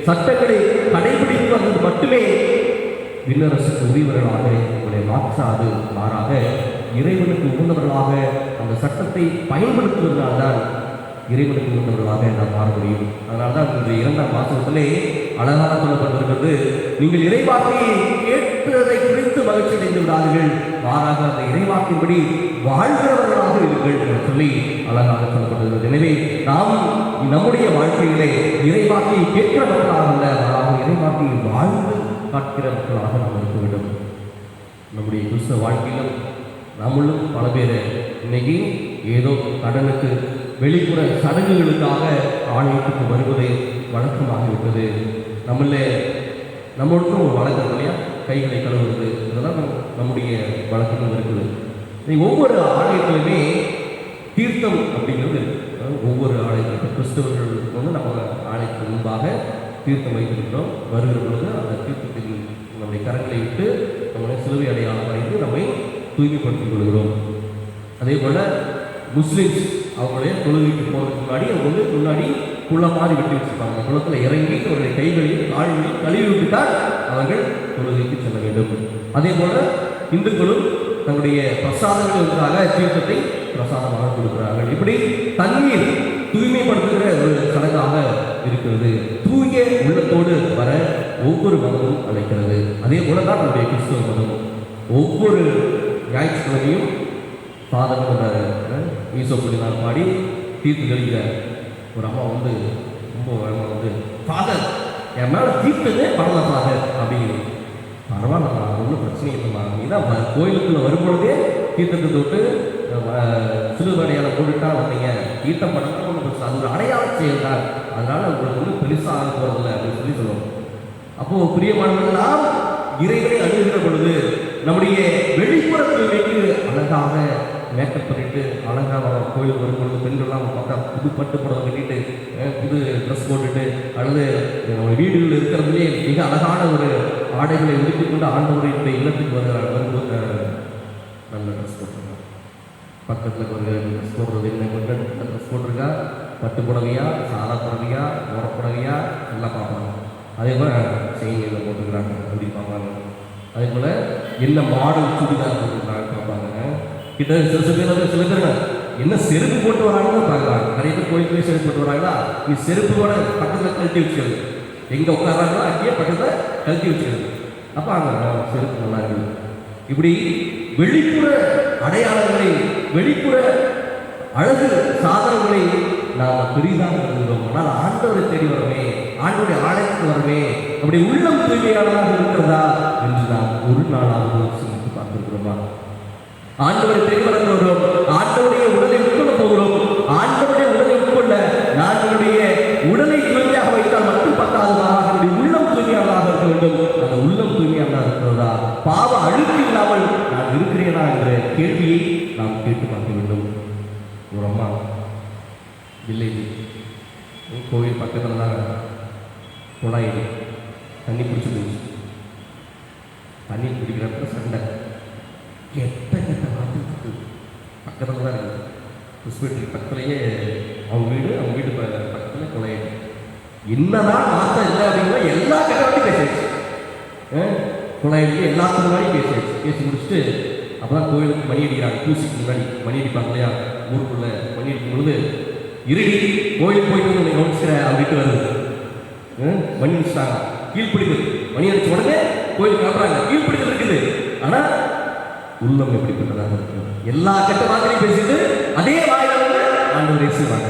சட்டங்களை கடைபிடிப்பது மட்டுமே விண்ணரசுக்கு உரியவர்களாக உங்களை மாற்றாது. மாறாக இறைவனுக்கு உகந்தவர்களாக அந்த சட்டத்தை பயன்படுத்துவதனால்தான் இறைவனுக்கு உகந்தவர்களாக நாம் மாற முடியும். அதனால்தான் இந்த 2ஆம் வாசகத்திலே அழகாக சொல்லப்பட்டிருக்கிறது, நீங்கள் இறைவாக்கையை கேட்டதை குறித்து மகிழ்ச்சி அடைந்து விடாதீர்கள், மாறாக அந்த இறைவாக்கின்படி வாழ்கிறவர்களாக இருங்கள் என்று சொல்லி அழகாக சொல்லப்பட்டிருக்கிறது. எனவே நாம் நம்முடைய வாழ்க்கையிலே இறைவாக்கையை கேட்கிற மக்களாக அல்ல, மாறாக இறைவாக்கையை வாழ்ந்து காட்கிற மக்களாக நாம் இருக்க வேண்டும். நம்முடைய கிறிஸ்தவ வாழ்க்கையிலும் நம்மளும் பல பேர் இன்னைக்கு ஏதோ கடனுக்கு வெளிப்புற சடங்குகளுக்காக ஆலயத்துக்கு வருவதை வழக்கமாகிவிட்டது. நம்மளுக்கும் ஒரு வழக்கம் இல்லையா, கைகளை கழுவுறது, இதெல்லாம் நம்முடைய வழக்கம் இருக்குது. ஒவ்வொரு ஆலயத்திலுமே தீர்த்தம் அப்படிங்கிறது இருக்குது. ஒவ்வொரு ஆலயத்திலும் கிறிஸ்தவர்கள் வந்து நம்ம ஆலயத்துக்கு முன்பாக தீர்த்தம் வைத்திருக்கிறோம். வருகிற பொழுது அந்த தீர்த்தத்தில் நம்முடைய கரங்களை விட்டு நம்மளை சிலுவை அடையாளம் வரைந்து நம்மை தூய்மைப்படுத்திக் கொள்கிறோம். அதே போல் முஸ்லீம்ஸ் அவங்களுடைய தொழுகைக்கு போகிறதுக்கு முன்னாடி அவங்க வந்து முன்னாடி குளம் மாதிரி வெட்டி வச்சுருப்பாங்க. குளத்தில் இறங்கி அவருடைய கைகளையும் கால்களையும் கழுவி விட்டுட்டால் அவர்கள் தொழுகைக்கு செல்ல வேண்டும். அதே போல் இந்துக்களும் தங்களுடைய பிரசாதங்களுக்காக தீர்த்தத்தை பிரசாதமாக கொடுக்கிறார்கள். இப்படி தண்ணீர் தூய்மைப்படுத்துகிற ஒரு சடங்காக இருக்கிறது. தூய உள்ளத்தோடு வர ஒவ்வொரு மதமும் அழைக்கிறது. அதே போல தான் நம்முடைய கிறிஸ்துவ மதம் ஒவ்வொரு ஞாயிற்றுக்கிழமையும் ஃபாதர் ஈசோப்படினால் பாடி தீர்த்து கழிக்கிற ஒரு அம்மா வந்து ரொம்ப வேகமாக வந்து, ஃபாதர் என் மேலே தீர்த்ததே பரவாயில்ல ஃபாதர் அப்படின்னு. பரவாயில்லம்மா, ஒன்றும் பிரச்சனை இல்லைம்மா, நீ தான் கோயிலுக்குள்ளே வரும்பொழுதே தீர்த்தத்தை தொட்டு சிலுவை அடையாளம் போட்டுட்டா வந்தீங்க, ஈட்டம் படம்னா ஒன்று பெருசு, அது ஒரு அடையாள செயல் தான், அதனால உங்களுக்கு ஒன்றும் பெருசாக ஆக போகிறதில்ல அப்படின்னு சொல்லுவோம். அப்போது பிரியமானவர்களாம் இறைவனை அணுகிற பொழுது நம்முடைய வெளிப்புற தூய்மைக்கு அழகாக மேக்கப் பண்ணிட்டு அழகாக கோயில் வரும்பொழுது பெண்கள்லாம் பார்த்தா புது பட்டு புடவை கட்டிட்டு புது ட்ரெஸ் போட்டுட்டு அல்லது வீடுகளில் இருக்கிறதுலே மிக அழகான ஒரு ஆடைகளை உடுத்தி கொண்டு ஆண்டவருடைய இல்லத்துக்கு வரும்போது நல்ல ட்ரெஸ் போட்டுருக்காங்க. பக்கத்தில் ஒரு ட்ரெஸ் போடுறது என்ன கொஞ்சம் ட்ரெஸ் போட்டிருக்கா, பட்டு புடவையா சாதா புடவையா உரப்புடவையா எல்லாம் பார்ப்பாங்க. அதே போல் செயினில் போட்டுக்கிறாங்க அப்படி பார்ப்பாங்க. அதே போல் என்ன மாடல் சுடிதார் போட்டுக்கிறாங்க பார்ப்பாங்க. கிட்ட சில பேர் என்ன செருப்பு போட்டு வராங்கன்னு பார்க்குறாங்க. நிறைய பேர் கோயிலுக்குள்ளே செருப்பு போட்டு வராங்களா, நீ செருப்போட பக்கத்தில் கழட்டி வச்சுக்கிறது, எங்கே உட்காராங்களோ அங்கேயே பக்கத்தில் கழட்டி வச்சுக்கிறது. அப்போ அங்கே செருப்பு நல்லா இருக்குது. இப்படி வெளிப்புற அடையாளங்களை வெளிப்புற அழகு சாதனங்களை நாம் பெரிதாக கருதுகிறோம். ஆனால் ஆண்டவரை தேடி வரவே, ஆண்டவருடைய ஆலயத்துக்கு வரவே, அப்படி உள்ளம் தூய்மையானதாக இருக்கிறதா என்று நாம் ஒரு நாளாவது சிந்தித்து பார்த்திருக்கிறோமா? ஆண்டவரை தேடி வருகிறோம், ஆண்டவருடைய உடலை உட்கொள்ள போகிறோம். ஆண்டவருடைய உடலை உட்கொள்ள நான் என்னுடைய உடலை தூய்மையாக வைத்தால் மட்டும் பத்தாததாக என்னுடைய உள்ளம் தூய்மையானதாக இருக்க வேண்டும். அந்த உள்ளம் தூய்மையானதாக இருக்கிறதா, பாவ அழுக்கு இல்லாமல் நான் இருக்கிறேனா என்ற கேள்வியை நாம் கேட்டு பார்க்க வேண்டும். ஒரு அம்மா வில்லேஜ் கோவில் பக்கத்தில் தான் குழாய் தண்ணி பிடிச்சி போச்சு. தண்ணி பிடிக்கிறப்ப சண்டை, கெட்ட வார்த்தை பக்கத்தில் தான் இருக்குது. ஹாஸ்பிட்டல் பக்கத்துலேயே அவங்க வீடு பக்கத்தில் குழாய். என்னதான் வார்த்தை இல்லை அப்படின்னா எல்லா கட்டவாட்டி பேசிடுச்சு. குழாயிலேயே எல்லாத்துக்கு முன்னாடி பேசி முடிச்சுட்டு அப்போ தான் கோயிலுக்கு மணி அடிக்கிறாங்க. பூசிக்கு முன்னாடி மணி அடிப்பாங்க இல்லையா, ஊருக்குள்ளே மணி அடிக்கும் பொழுது இருடி கோயிலுக்கு போயிட்டு வந்து கவனிச்சுக்கிற அப்படின்ட்டு வருது. மணி அடிச்சிட்டாங்க, கீழ்பிடிக்குது. மணி அடிச்ச உடனே கோயிலுக்கு கிளம்புறாங்க, கீழ்பிடிக்கல் இருக்குது. ஆனால் உள்ளம் எப்படிப்பட்டதாக இருக்கு? எல்லா கெட்ட மாதிரியும் பேசிட்டு அதே வாயில வந்து ஆண்டவர் இயேசுவாங்க.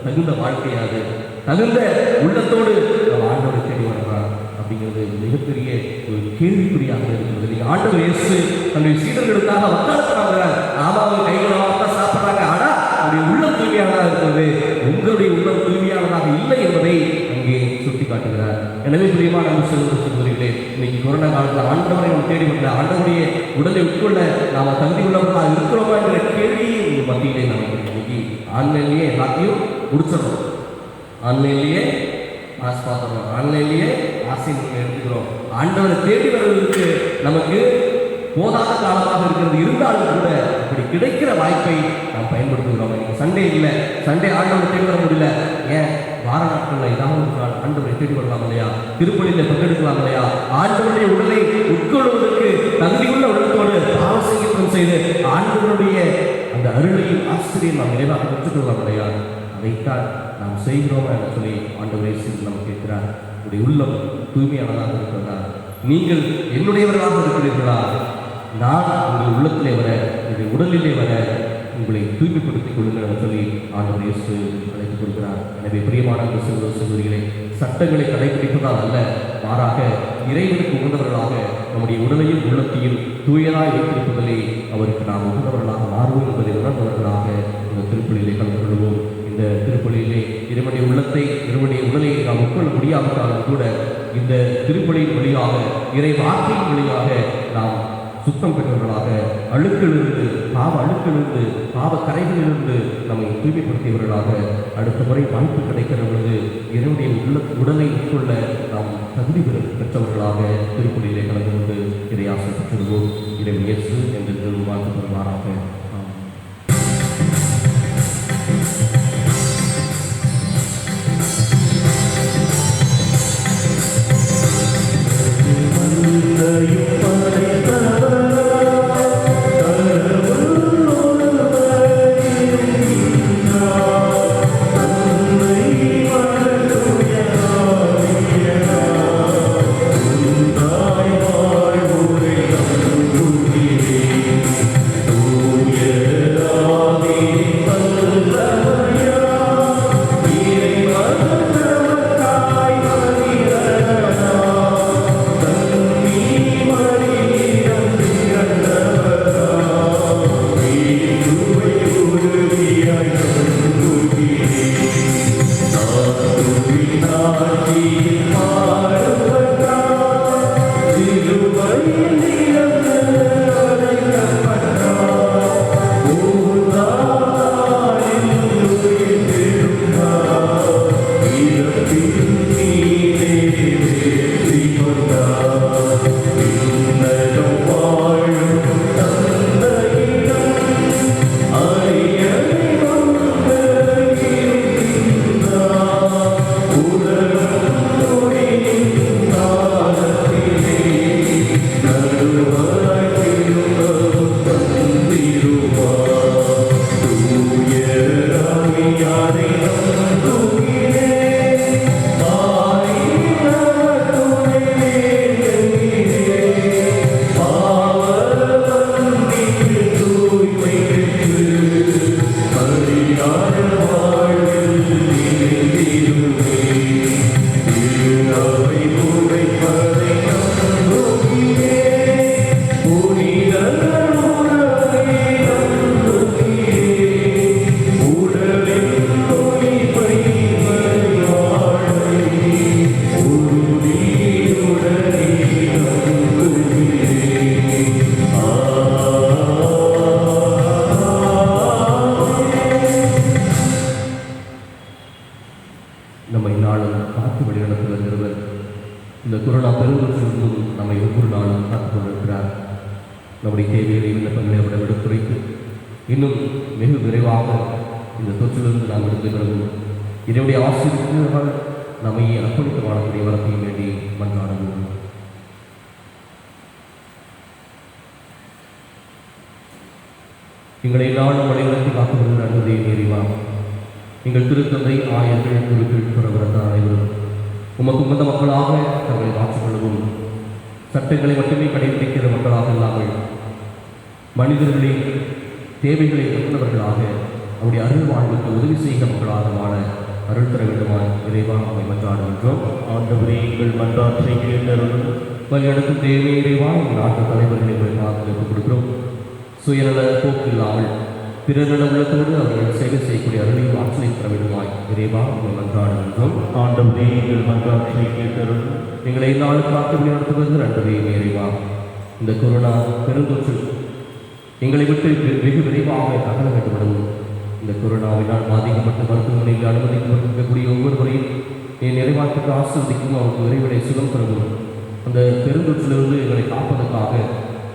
தகுந்த வாழ்க்கையாது, தகுந்த உள்ளத்தோடு நம்ம ஆண்டவரை தேடி வரலாம் அப்படிங்கிறது மிகப்பெரிய ஒரு கேள்விக்குறியாக இருக்கிறது. நீங்கள் ஆண்டவர் இயேசு தன்னுடைய சீடர்களுக்காக வக்காலத்துறாங்க. ஆமாங்க கைகளை வார்த்தா சாப்பிட்றாங்க, ஆனால் அவருடைய உள்ளம் தூய்மையானதாக இருக்கிறது. உங்களுடைய உள்ளம் தூய்மையானதாக இல்லை என்பதை அங்கே சுட்டி காட்டுகிறார். எனவே பிரியமான சகோதரிகளே, இன்னைக்கு கொரோனா காலத்தில் ஆண்டவரை நம்ம தேடி வந்த ஆண்டவருடைய உடலை உட்கொள்ள நாம் தகுதி உள்ளவர்களாக இருக்கிறோமா என்ற கேள்வியை உங்கள் மத்தியிலே நாம் இன்னைக்கு ஆன்லைன்லேயே எல்லாத்தையும் முடிச்சிடறோம். ஆன்லைன்லேயே ஆசை பார்த்துறோம், ஆன்லைன்லேயே ஆசை எடுத்துக்கிறோம். ஆண்டவரை தேடி வருவதற்கு நமக்கு போதாத காலமாக இருக்கிறது. இருந்தாலும் கூட அப்படி கிடைக்கிற வாய்ப்பை நாம் பயன்படுத்துகிறோம். இன்னைக்கு சண்டே இல்லை, சண்டே ஆண்டவரை தேடி வர முடியல. ஏன் வார நாட்களில் ஏதாவது ஒரு நாள் ஆண்டவரை தேடி வரலாம் இல்லையா, திருப்பலியில் பங்கெடுக்கலாம் இல்லையா, ஆண்டவருடைய உடலை உட்கொள்வதற்கு தகுதியுள்ள உள்ளத்தோடு பாவ சங்கீதம் செய்து ஆண்டவருடைய அந்த அருளையும் ஆசிரியை நாம் நிறைவாக பெற்றுக்கொள்ளலாம் இல்லையா? அதைத்தான் நாம் செய்கிறோமா என்று சொல்லி ஆண்டவரை செய்து நாம் கேட்கிறார். உடைய உள்ளம் தூய்மையானதாக இருக்கிறதா? நீங்கள் என்னுடையவர்களாக இருக்கிறீர்களா? நான் உங்கள் உள்ளத்திலே வர, உங்களுடைய உடலிலே வர உங்களை தூய்மைப்படுத்திக் கொள்ளுங்கள் என்று சொல்லி ஆண்டவர் இயேசு அழைத்துக் கொள்கிறார். எனவே பிரியமான சகோதரிகளே, சட்டங்களை கடைபிடிப்பதால் அல்ல, மாறாக இறைவனுக்கு உகந்தவர்களாக நம்முடைய உடலையும் உள்ளத்தையும் தூயதாய் வைத்திருப்பதிலே அவருக்கு நாம் உகந்தவர்களாக மாறுவோம் என்பதை உணர்ந்தவர்களாக இந்த திருப்பலியிலே கலந்து கொள்வோம். இந்த திருப்பலியிலே இறைவனுடைய உள்ளத்தை, இறைவனுடைய உடலை நாம் உட்கொள்ள முடியாவிட்டாலும் கூட இந்த திருப்பலியின் வழியாக, இறை வார்த்தையின் வழியாக நாம் சுத்தம் பெற்றவர்களாக, அழுக்கிலிருந்து, பாவ அழுக்கிலிருந்து, பாவ கரைகளிலிருந்து நம்மை தூய்மைப்படுத்தியவர்களாக அடுத்த முறை வாய்ப்பு கிடைக்கிற பொழுது இறைவனுடைய உடலை உட்கொள்ள நாம் தகுதி பெற்றவர்களாக திருப்பலியிலே கலந்து கொண்டு இறை ஆசை பெற்றிருவோம். இறைவன் இயேசு என்று வாழ்த்து பெறுவாராக. Oh, yeah. இந்த கொரோனா பெருந்தொற்றிலிருந்தும் நம்மை ஒவ்வொரு நாளும் காத்துக் கொண்டிருக்கிறார். நம்முடைய தேவைகளை விண்ணப்பங்களை அவரிடம் எடுத்துரைத்து இன்னும் வெகு விரைவாக இந்த தொற்றிலிருந்து நாம் எடுத்து பெறவும் இதனுடைய ஆசிரியர்கள் நம்மை அர்ப்பணித்து வாழக்கூடிய வளத்தையும் வேண்டி மன்றாடுவோம். எங்களை நாளும் வழிநடத்தி காத்து வருகிற அன்பதை நேரிவா எங்கள் திருத்தந்தை ஆயர்கள் குருக்கள் புறவரத்த அனைவரும் உமக்கு உகந்த மக்களாக தங்களை மாற்றிக்கொள்ளவும் சட்டங்களை மட்டுமே கடைபிடிக்கிற மக்களாக இல்லாமல் மனிதர்களின் தேவைகளை உணர்ந்தவர்களாக அவருடைய அருள் வாழ்வுக்கு உதவி செய்கிற மக்களாக வாழ அருள் தர வேண்டுமாய் இறைவா அவை மன்றாடுகின்றோம். ஆண்டவரே எங்கள் மன்றாற்றை கேட்டருளும். வழிநடத்தும் தேவை இறைவா எங்கள் நாட்டு தலைவர்களை பாதுகாப்பு கொடுக்கிறோம். சுயநல போக்கு இல்லாமல் பிறநல உள்ளத்தோடு அவர்கள் சேவை செய்யக்கூடிய அருளையும் ஆற்றலை தர வேண்டுமாய் இறைவா அவை மன்றாடுகின்றோம். ஆண்டவரே எங்கள் மன்றாற்றை கேட்டருளும். எங்களை நாளுக்கு காத்து வழிநடத்துவது அன்றவே இறைவா இந்த கொரோனா பெருந்தொற்று எங்களை விட்டு வெகு விரைவாக அகல வேண்டுமெனவும் இந்த கொரோனாவினால் பாதிக்கப்பட்ட மருத்துவமனையில் அனுமதிக்கப்பட்டிருக்கக்கூடிய ஒவ்வொருவரையும் என் நிறைவாற்றுக்கு ஆசிர்வதிக்கும் அவருக்கு விரைவிலை சுகம் தரவும் அந்த பெருந்தொற்றிலிருந்து எங்களை காப்பதற்காக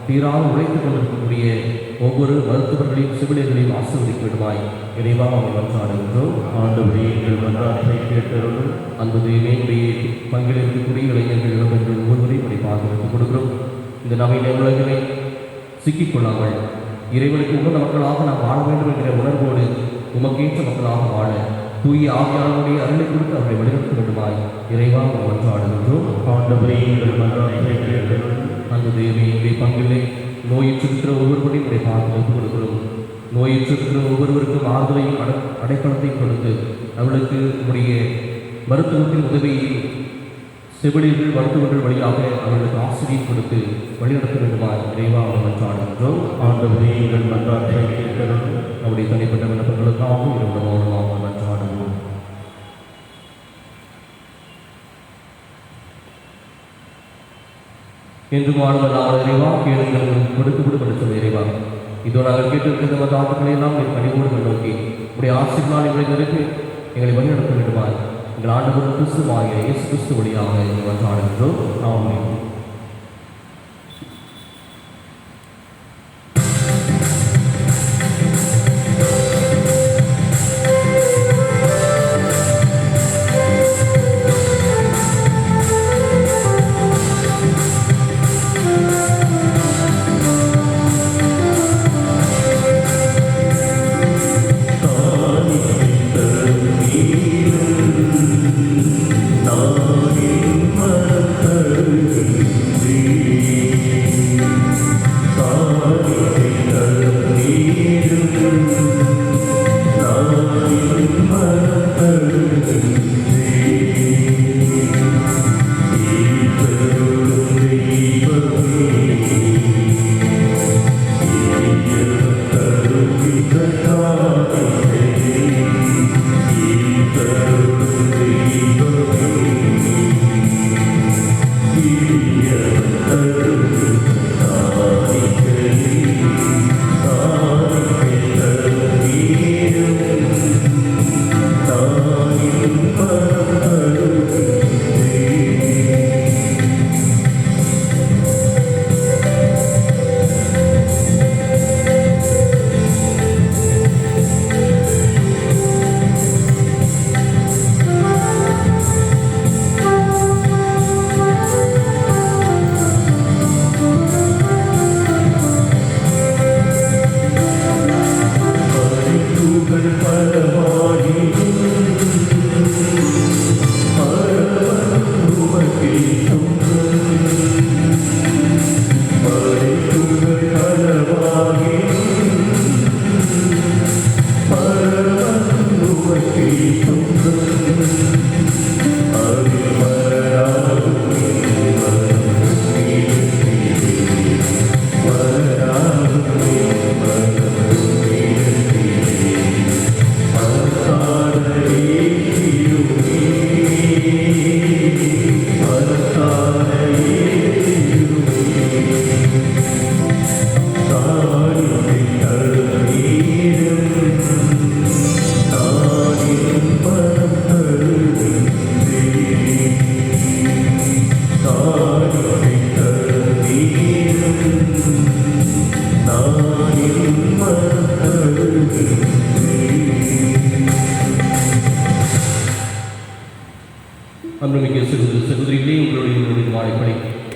தீராக உழைத்துக் கொண்டிருக்கக்கூடிய ஒவ்வொரு மருத்துவர்களையும் செவிலியர்களையும் ஆசிர்வதிக்க வேண்டுமாய் இறைவா அவை மன்றாடுகின்றோம். ஆண்டவரே எங்கள் மன்றாற்றை கேட்டருளும். அந்த தெய்வங்களுடைய பங்கில் இருக்கக்கூடிய இளைஞர்கள் இளம்பெண்கள் ஒவ்வொருவரையும் அதை பாதுகாத்துக் கொடுக்கிறோம். இந்த நவீன உலகினை சிக்கிக்கொள்ளாமல் இறைவனுக்கு உகந்த மக்களாக நாம் வாழ வேண்டும் என்கிற உணர்வோடு உமக்கேற்ற மக்களாக வாழ தூய ஆவியாளருடைய அருளை கொடுத்து அவரை வழிநடத்த வேண்டுமாய் இறைவா மன்றாடுகின்றோம். ஆண்டவரே எங்கள் மன்றாற்றை கேட்டருளும். அந்த தெய்வங்களுடைய பங்கிலே நோயுற்றிருக்கிற ஒவ்வொருவரையும் இதை பாதுகாத்து கொடுக்கிறோம். நோயுற்றிருக்கிற ஒவ்வொருவருக்கும் ஆறுதலையும் அடைக்கலத்தையும் கொடுத்து அவர்களுக்கு உடைய மருத்துவத்தின் உதவியை செவிலியர்கள் மருத்துவர்கள் வழியாக அவர்களுக்கு ஆசிரியை கொடுத்து வழிநடத்த வேண்டுமாய் இறைவா அவரை மன்றாடுகின்றோம். ஆண்டவரே எங்கள் மன்றாற்றை கேட்டருளும். அவருடைய தனிப்பட்ட விண்ணப்பங்களுக்காகவும் இரவு மௌனமாக மன்றாடுவோம். என்று மாணவர்கள் இறைவா கேளுங்கள் கொடுக்கப்படும் என்று சொன்ன இறைவா இதோ நாங்கள் கேட்டிருக்கிற மற்ற ஆட்டுக்களை எல்லாம் எங்கள் கனிவோடு நோக்கி உடைய ஆசிரியர்களால் எங்களை நிறுத்தி எங்களை வழிநடத்த வேண்டுமாய் எங்கள் ஆண்டவர் கிறிஸ்துவாகிய இயேசு கிறிஸ்து வழியாக எங்கள் மன்றாடுகின்றோம். ஆமென்.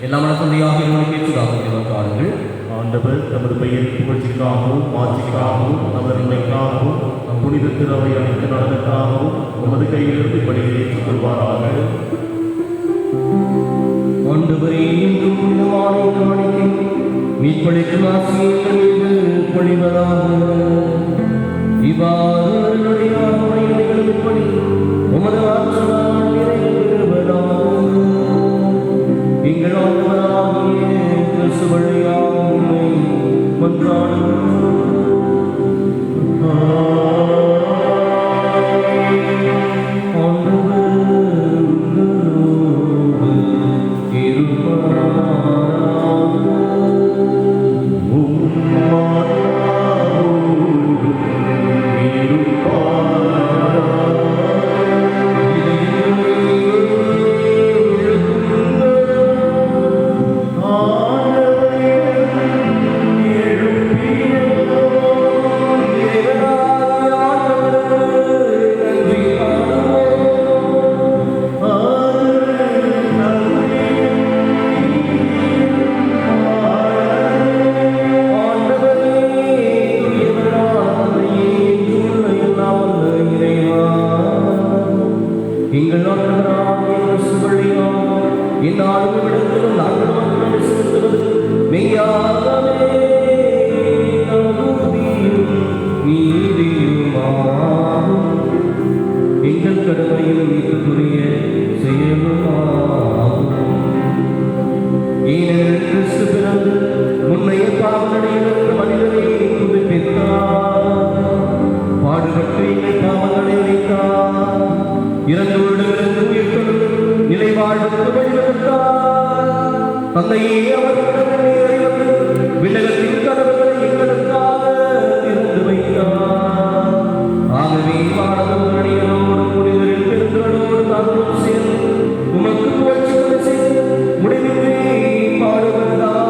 எல்லாம் மனத்தந்தையாக இறைவனுக்கு ஏற்றதாக பாருங்கள். ஆண்டவர் தமது பெயரின் புகழ்ச்சிக்காகவும் மாட்சிக்காகவும் அவர் நிலைக்காகவும் புனித திருவை அனைத்து நலனுக்காகவும் உமது கையிலிருந்து பணியை ஏற்றுக்கொள்வாராக. ஆண்டவரே, இன்றும் புனிதமான இந்த மணிக்கு மீட்பளிக்கும் ஆசிரியர்கள் மீது பொழிவதாக. இவ்வாறு நிகழ்வுப்படி உமது ஆற்றலால் நிறைவேறுவதாக. எங்கள் ஆண்டவராகிய கிறிஸ்து வழியாக உம்மை மன்றாடுகிறோம். தந்தையே, விண்ணகத்தின் கதவுகளை எங்களுக்காக திறந்து வைத்தார். ஆகவே மாணவர்களோடு புனிதரின் பெருங்களோடு நாங்களும் சேர்ந்து உமக்கு புகழ்ச்சி செய்து முடிவின்றி பாடுவதாக.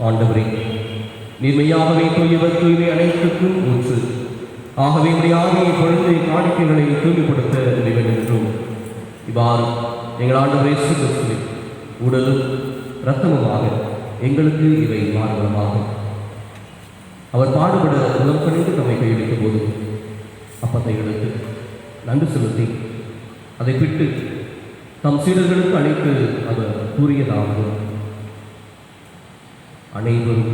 ஆண்டவரே, நீர்மையாகவே தூயவர், தூய்மை அனைத்துக்கும் ஊற்று. ஆகவே உடைய ஆவியை பொழுது காணிக்கைகளை தூய்மைப்படுத்த நினைவென்றோம். இவ்வாறு எங்கள் ஆண்டவர் இயேசு கிறிஸ்துவின் உடலும் இரத்தமுமாக எங்களுக்கு இவை மாறுபடமாகும். அவர் பாடுபட உலகம் கணிந்து நம்மை கையளிக்கும் போது அப்பத்தை எடுத்து நன்றி செலுத்தி அதை பிட்டு தம் சீடர்களுக்கு அழைத்து அவர் கூறியதாவது: அனைவரும்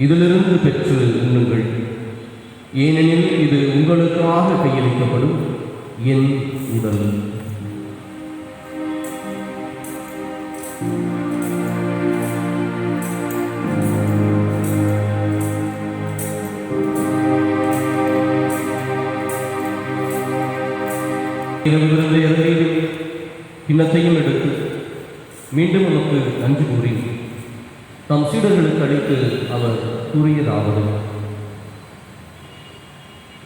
இதிலிருந்து பெற்று உண்ணுங்கள், ஏனெனில் இது உங்களுக்காக கையளிக்கப்படும் என் உடல். கிண்ணத்தையும் எடுத்து மீண்டும் நமக்கு நன்றி கூறி தம் சீடர்களுக்கு அழைத்து அவர் கூறியதாவது: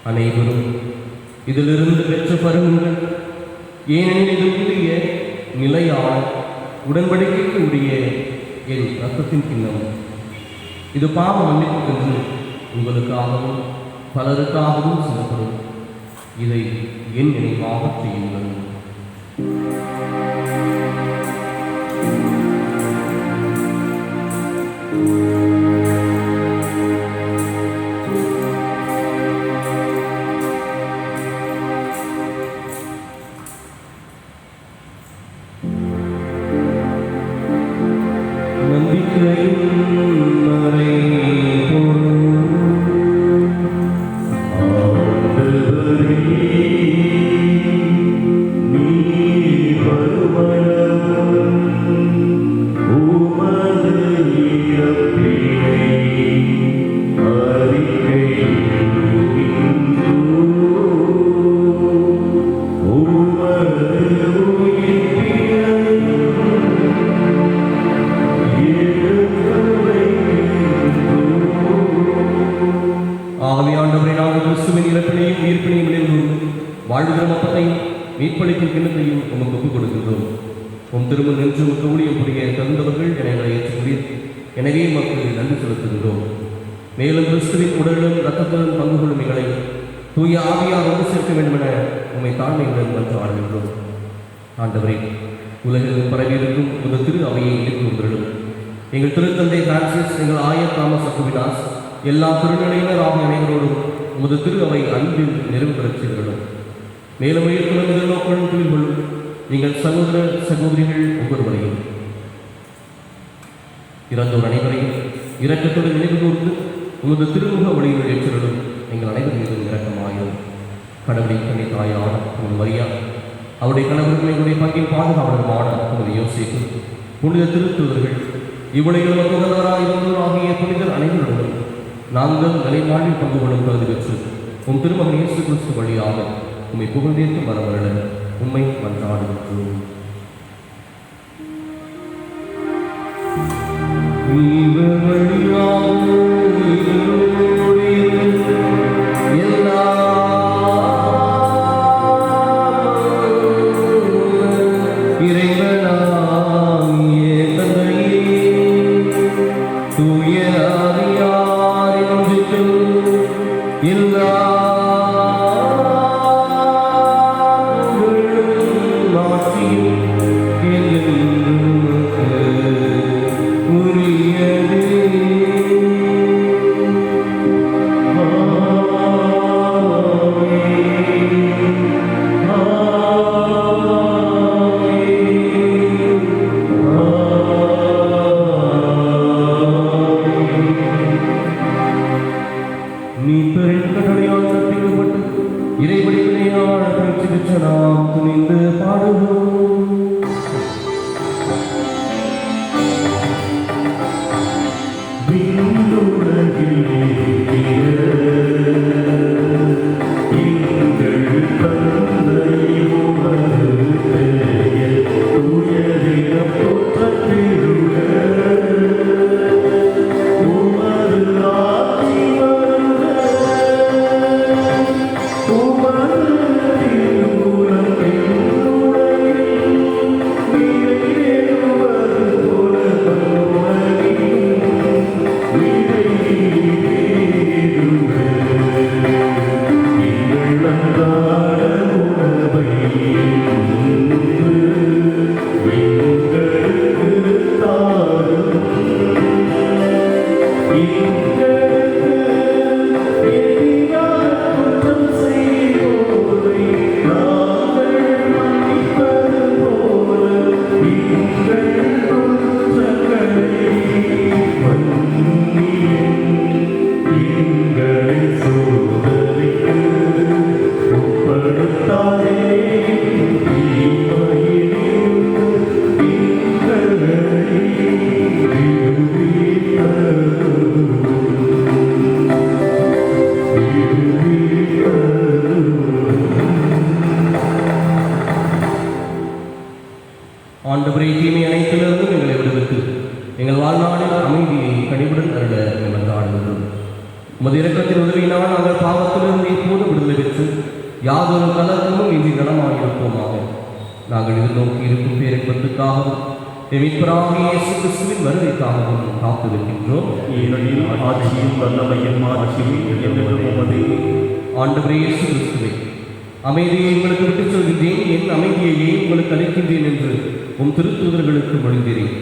அனைவரும் இதிலிருந்து பெற்று பருகுங்கள், ஏனெனில் இது புதிய நிலையான உடன்படிக்கைக்கு உரிய என் இரத்தத்தின் கிண்ணம். இது பாவ மன்னிப்புக்கென்று உங்களுக்காகவும் பலருக்காகவும் சிந்தப்படும். இதை என் நினைவாக செய்யுங்கள். உம் திரும்ப நின்று உமக்கு ஊழியம் புரிய தகுந்தவர்கள் என எங்களை ஏற்றுக்கொண்டீர். எனவே மக்கள் நன்றி செலுத்துகின்றோம். மேலும் கிறிஸ்துவின் உடலிலும் இரத்தத்திலும் பங்கு கொள்ளும் எங்களை தூய ஆவியார் ஒன்று சேர்க்க வேண்டும் என உம்மை தாழ்மையுடன் மன்றாடுகின்றோம். ஆண்டவரே, உலகிலும் பரவியிருக்கும் ஒரு திரு அவையை இணைத்து கொண்டிருக்கும் எங்கள் திருத்தந்தை பிரான்சிஸ், எங்கள் ஆயர் தாமஸ் அக்குவினாஸ், எல்லா திருநிலையினர் ஆகிய அனைவரோடும் உமது திரு அவை அன்பில் நிறைவு பெறச் செய்திருக்கும். மேலும் உயிர்ப்புடன் எதிர்நோக்களும் துயில்களும் எங்கள் சகோதர சகோதரிகள் ஒவ்வொருவரையும் இறந்தோர் அனைவரையும் இரக்கத்துடன் நினைவு கூர்ந்து உமது திருமுக வழியில் ஏற்றிருடும் எங்கள் அனைவர் மீதும் இரக்கமாயும். கடவுளின் கண்ணி தாயான உமது மரியா, அவருடைய கணவர்களுடைய பங்கின் பாதுகாவலருமான உமது யோசேப்பு, புனித திருத்தூதர்கள், இவ்வுலகில் மருத்துவராக இருந்தோர் ஆகிய புனிதர் அனைவருடனும் நாங்கள் நிலைவாழ்வில் பங்கு கொள்ளும் தகுதி பெற்று உம் திருமகன் இயேசு கிறிஸ்து வழியாக உம்மை புகழ்ந்தேற்று வரவருட உம்மை மன்றாடுகின்றோம். ஆண்டவரே, தீமை அனைத்திலிருந்தும் எங்களை விடுவித்து எங்கள் வாழ்நாளில் அமைதியை கனிவுடன் அருள மன்றாடுகின்றோம். உமது இரக்கத்தின் உதவியினால் நாங்கள் பாவத்திலிருந்து எப்போது விடுதலை பெற்று யாதொரு கலக்கமும் இன்றி நலமாயிருப்போமாக. நாங்கள் எதிர்நோக்கி இருக்கும் பேரின்பத்துக்காகவும் மீட்பராகிய இயேசு கிறிஸ்துவின் வருகைக்காகவும் காத்திருக்கின்றோம். ஏனெனில் ஆட்சியும் வல்லமையும் ஆட்சியும் என்றென்றும் உமதே. ஆண்டவரே இயேசு கிறிஸ்துவே, அமைதியை உங்களுக்கு விட்டுச் சொல்கின்றேன், என் அமைதியையே உங்களுக்கு அளிக்கின்றேன் என்று உம் திருத்தூதர்களுக்கு மொழிந்தீரேன்.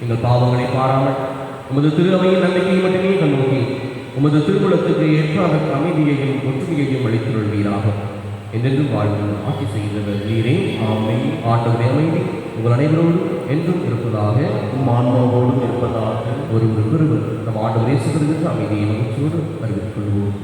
எங்கள் பாவங்களை பாராமல் உமது திரு அவையின் நம்பிக்கையை மட்டுமே கண்ணோக்கி உமது திருக்குலத்துக்கு ஏற்ற அதற்கு அமைதியையும் ஒற்றுமையையும் அளித்துள்வீராக. என்றென்றும் வாழ்வு ஆட்சி செய்கின்றவர் நீரே. ஆமென். ஆண்டவரே, அமைதி உங்கள் அனைவரோடும் என்றும் இருப்பதாக, ஆன்மாவோடும் இருப்பதாக. ஒருவர் நம் ஆண்டவர் இயேசு கிறிஸ்துவின் அமைதியை மகிழ்ச்சியோடு அறிவித்துக் கொள்வோம்.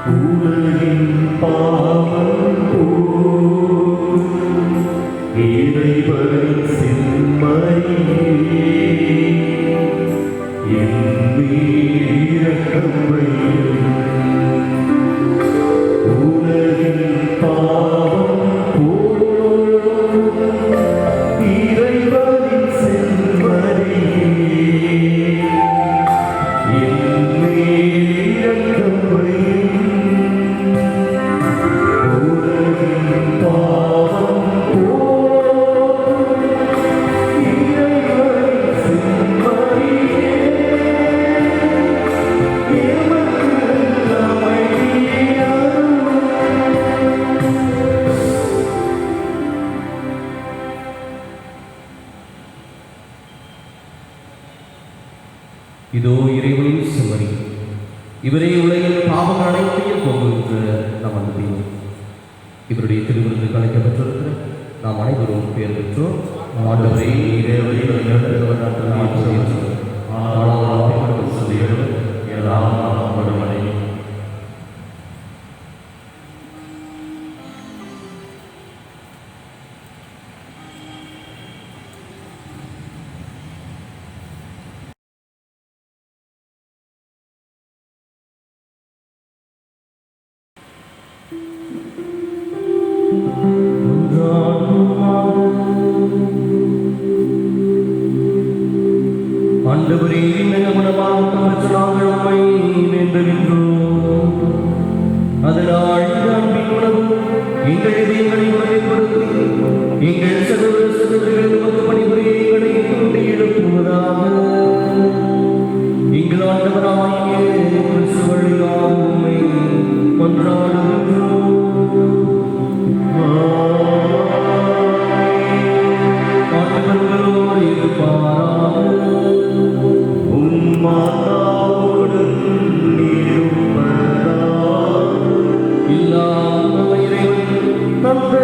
உலகின் பாவம் போக்கும் இறைவனின் செம்மறியே, என் மீது இரக்கம் வையும். உலகின் பாவம் போக்கும் இறைவனின் செம்மறியே, இதோ இறைவனின் செம்மறி, இவரே உலகில் பாவங்கள் அனைத்தையும் போக்குகின்ற நாம் அனுப்பினோம். இவருடைய திருவிருந்து கலைக்க பெற்றிருக்கிற நாம் அனைவரும் பேர் பெற்றோம். ஆண்டவரே இறைவனை ஆண்டவரே குணமாக நாங்கள் உம்மை வேண்டுகின்றோம். அதனால் இந்த அன்பின் உணவு எங்கள் இதயங்களை உணவைப்படுத்தி எங்கள் சகோதர சகோதரிகள் உமக்கு பணிபுரிய எங்களை கொண்டு எழுப்புவதாக. எங்கள் ஆண்டவராகிய கிறிஸ்து வழியாக உம்மை கொண்டாடுகின்றோம். ஆண்டவர்களோடு இருப்பாராக. எல்லாம் இறைவன் தந்த